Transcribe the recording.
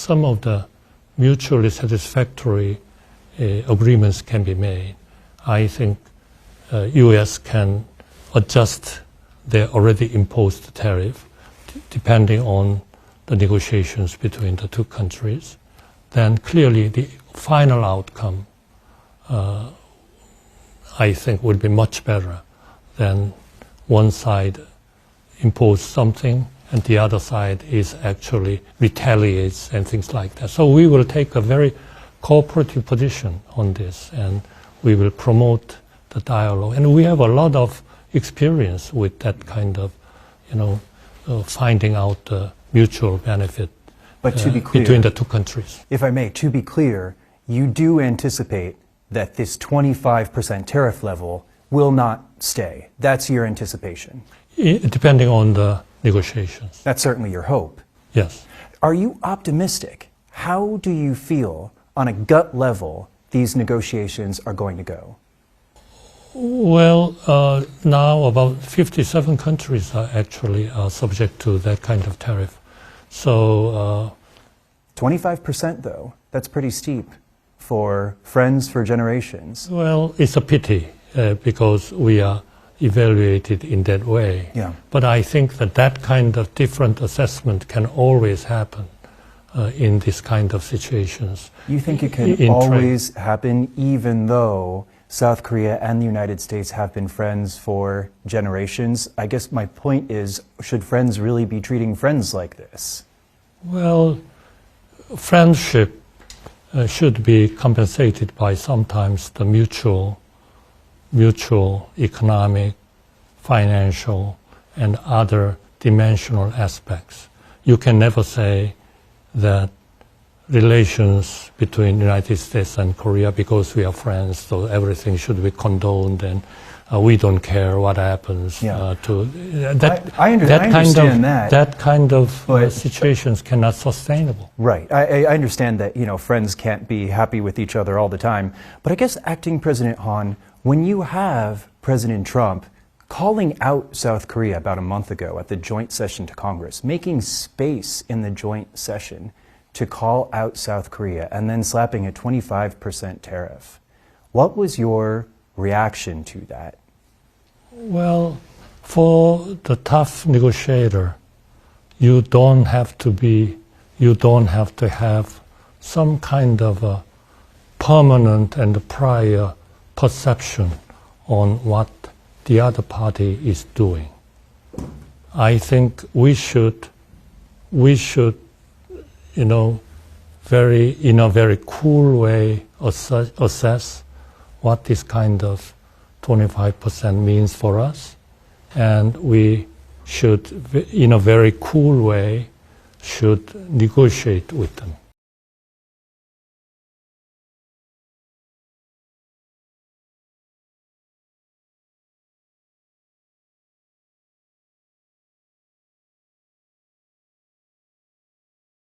some of the mutually satisfactory agreements can be made, I think U.S. can adjust their already imposed tariff depending on the negotiations between the two countries. Then clearly the final outcome, I think, will be much better than one side impose something and the other side is actually retaliates and things like that. So we will take a very cooperative position on this, and we will promote the dialogue. And we have a lot of experience with that kind of, finding out the mutual benefit but to be clear, between the two countries. If I may, to be clear, you do anticipate that this 25% tariff level will not stay. That's your anticipation. Depending on the negotiations. That's certainly your hope. Yes. Are you optimistic? How do you feel on a gut level these negotiations are going to go? Well, now about 57 countries are actually subject to that kind of tariff. So 25% though, that's pretty steep for friends for generations. Well, it's a pity because we are evaluated in that way. Yeah. But I think that kind of different assessment can always happen in this kind of situations. You think it can always happen even though South Korea and the United States have been friends for generations? I guess my point is, should friends really be treating friends like this? Well, friendship should be compensated by sometimes the mutual economic, financial, and other dimensional aspects. You can never say that relations between the United States and Korea, because we are friends, so everything should be condoned and we don't care what happens to that. I understand that. That kind of situations cannot sustainable. Right. I understand that, friends can't be happy with each other all the time. But I guess, Acting President Han, when you have President Trump calling out South Korea about a month ago at the joint session to Congress, making space in the joint session to call out South Korea and then slapping a 25% tariff, what was your reaction to that? Well, for the tough negotiator, you don't have to have some kind of a permanent and prior perception on what the other party is doing. I think we should, in a very cool way assess what this kind of 25% means for us, and we should, in a very cool way, should negotiate with them.